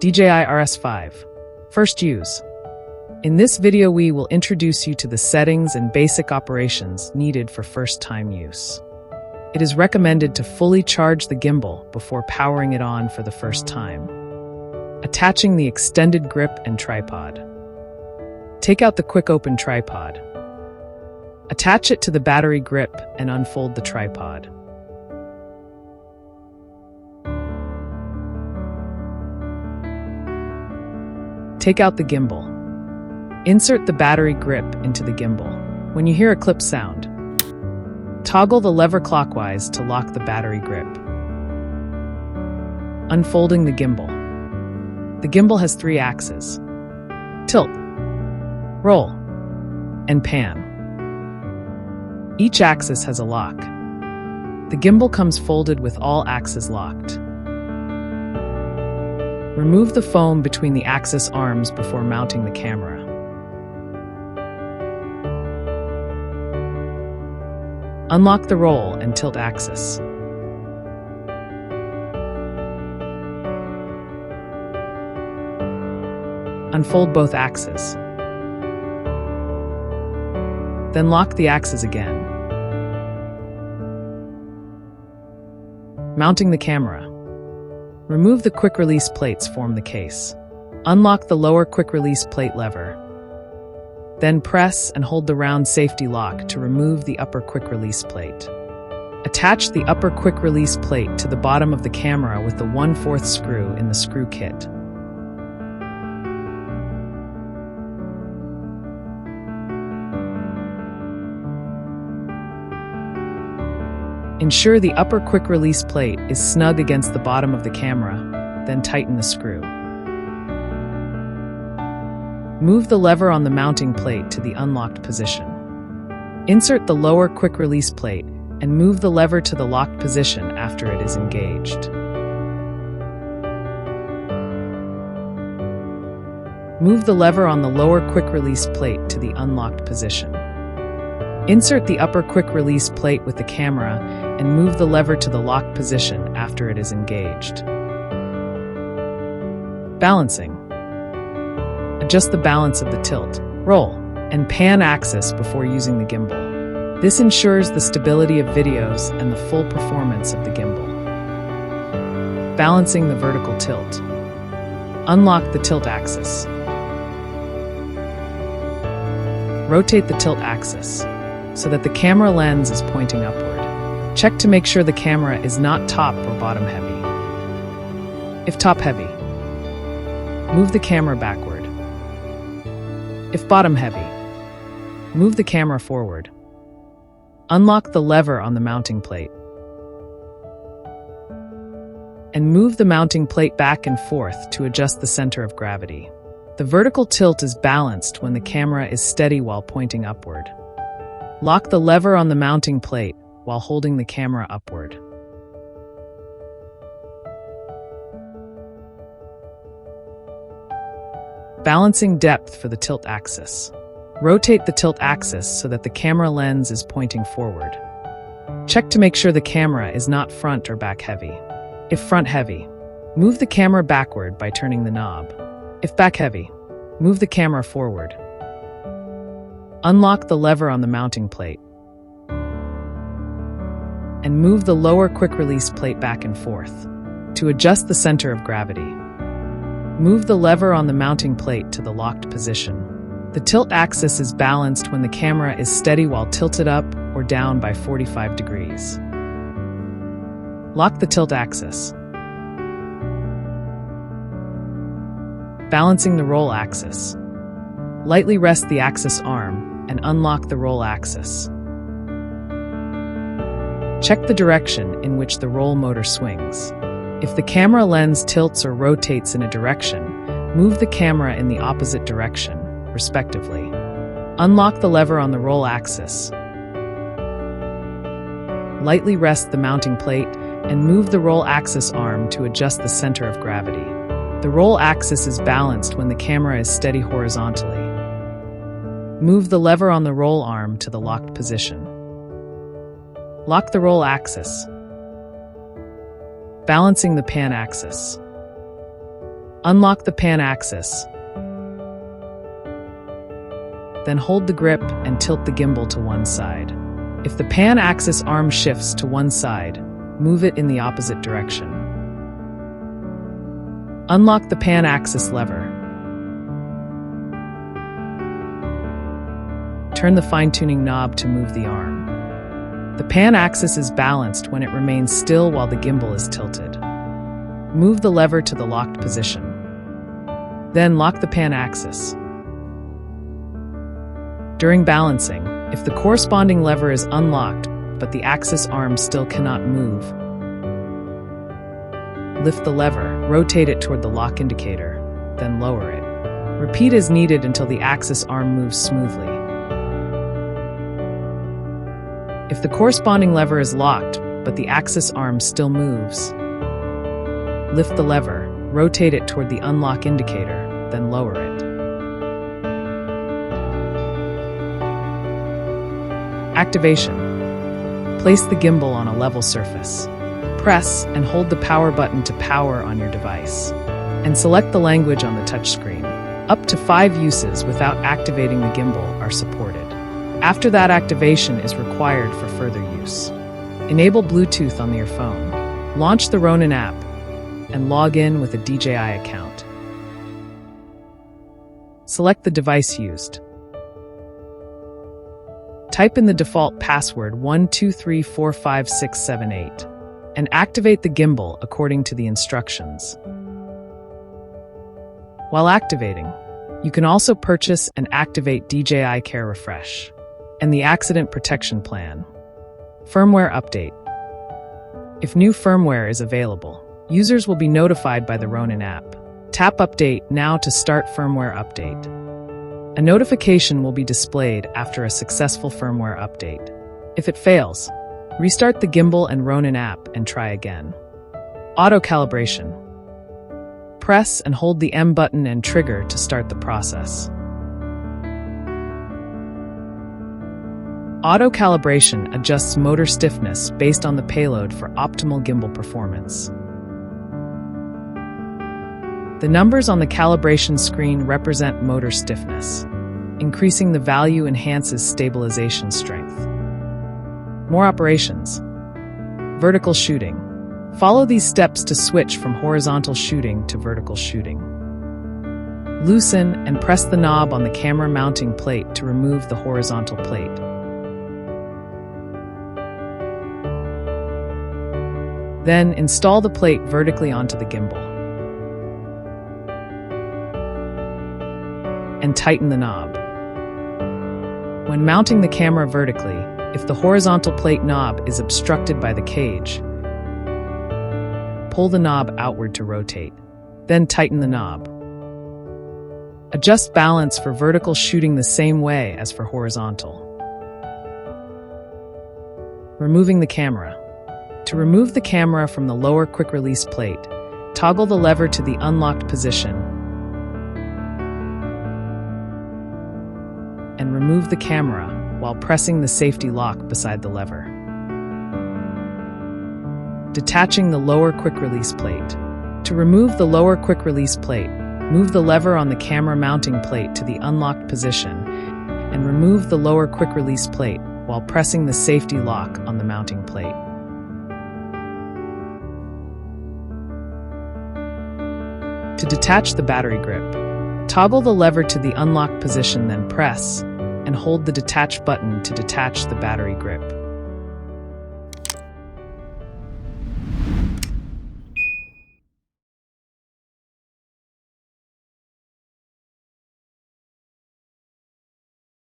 DJI RS5. First use. In this video we will introduce you to the settings and basic operations needed for first-time use. It is recommended to fully charge the gimbal before powering it on for the first time. Attaching the extended grip and tripod. Take out the quick-open tripod. Attach it to the battery grip and unfold the tripod. Take out the gimbal. Insert the battery grip into the gimbal. When you hear a clip sound, toggle the lever clockwise to lock the battery grip. Unfolding the gimbal. The gimbal has 3 axes: tilt, roll, and pan. Each axis has a lock. The gimbal comes folded with all axes locked. Remove the foam between the axis arms before mounting the camera. Unlock the roll and tilt axis. Unfold both axes. Then lock the axes again. Mounting the camera. Remove the quick-release plates form the case. Unlock the lower quick-release plate lever. Then press and hold the round safety lock to remove the upper quick-release plate. Attach the upper quick-release plate to the bottom of the camera with the 1/4 screw in the screw kit. Ensure the upper quick-release plate is snug against the bottom of the camera, then tighten the screw. Move the lever on the mounting plate to the unlocked position. Insert the lower quick-release plate and move the lever to the locked position after it is engaged. Move the lever on the lower quick-release plate to the unlocked position. Insert the upper quick-release plate with the camera and move the lever to the locked position after it is engaged. Balancing. Adjust the balance of the tilt, roll, and pan axis before using the gimbal. This ensures the stability of videos and the full performance of the gimbal. Balancing the vertical tilt. Unlock the tilt axis. Rotate the tilt axis so that the camera lens is pointing upward. Check to make sure the camera is not top or bottom heavy. If top heavy, move the camera backward. If bottom heavy, move the camera forward. Unlock the lever on the mounting plate. And move the mounting plate back and forth to adjust the center of gravity. The vertical tilt is balanced when the camera is steady while pointing upward. Lock the lever on the mounting plate while holding the camera upward. Balancing depth for the tilt axis. Rotate the tilt axis so that the camera lens is pointing forward. Check to make sure the camera is not front or back heavy. If front heavy, move the camera backward by turning the knob. If back heavy, move the camera forward. Unlock the lever on the mounting plate and move the lower quick-release plate back and forth to adjust the center of gravity. Move the lever on the mounting plate to the locked position. The tilt axis is balanced when the camera is steady while tilted up or down by 45 degrees. Lock the tilt axis. Balancing the roll axis. Lightly rest the axis arm and unlock the roll axis. Check the direction in which the roll motor swings. If the camera lens tilts or rotates in a direction, move the camera in the opposite direction, respectively. Unlock the lever on the roll axis. Lightly rest the mounting plate and move the roll axis arm to adjust the center of gravity. The roll axis is balanced when the camera is steady horizontally. Move the lever on the roll arm to the locked position. Lock the roll axis. Balancing the pan axis. Unlock the pan axis. Then hold the grip and tilt the gimbal to one side. If the pan axis arm shifts to one side, move it in the opposite direction. Unlock the pan axis lever. Turn the fine-tuning knob to move the arm. The pan axis is balanced when it remains still while the gimbal is tilted. Move the lever to the locked position. Then lock the pan axis. During balancing, if the corresponding lever is unlocked but the axis arm still cannot move, lift the lever, rotate it toward the lock indicator, then lower it. Repeat as needed until the axis arm moves smoothly. If the corresponding lever is locked but the axis arm still moves, lift the lever, rotate it toward the unlock indicator, then lower it. Activation. Place the gimbal on a level surface. Press and hold the power button to power on your device. And select the language on the touchscreen. Up to 5 uses without activating the gimbal are supported. After that activation is required for further use. Enable Bluetooth on your phone. Launch the Ronin app and log in with a DJI account. Select the device used. Type in the default password 123456778 and activate the gimbal according to the instructions. While activating, you can also purchase and activate DJI Care Refresh and the Accident Protection Plan. Firmware update. If new firmware is available, users will be notified by the Ronin app. Tap Update now to start firmware update. A notification will be displayed after a successful firmware update. If it fails, restart the gimbal and Ronin app and try again. Auto calibration. Press and hold the M button and trigger to start the process. Auto calibration adjusts motor stiffness based on the payload for optimal gimbal performance. The numbers on the calibration screen represent motor stiffness. Increasing the value enhances stabilization strength. More operations. Vertical shooting. Follow these steps to switch from horizontal shooting to vertical shooting. Loosen and press the knob on the camera mounting plate to remove the horizontal plate. Then install the plate vertically onto the gimbal. And tighten the knob. When mounting the camera vertically, if the horizontal plate knob is obstructed by the cage, pull the knob outward to rotate. Then tighten the knob. Adjust balance for vertical shooting the same way as for horizontal. Removing the camera. To remove the camera from the lower quick-release plate, toggle the lever to the unlocked position and remove the camera while pressing the safety lock beside the lever. Detaching the lower quick-release plate. To remove the lower quick-release plate, move the lever on the camera mounting plate to the unlocked position and remove the lower quick-release plate while pressing the safety lock on the mounting plate. To detach the battery grip, toggle the lever to the unlocked position, then press and hold the detach button to detach the battery grip.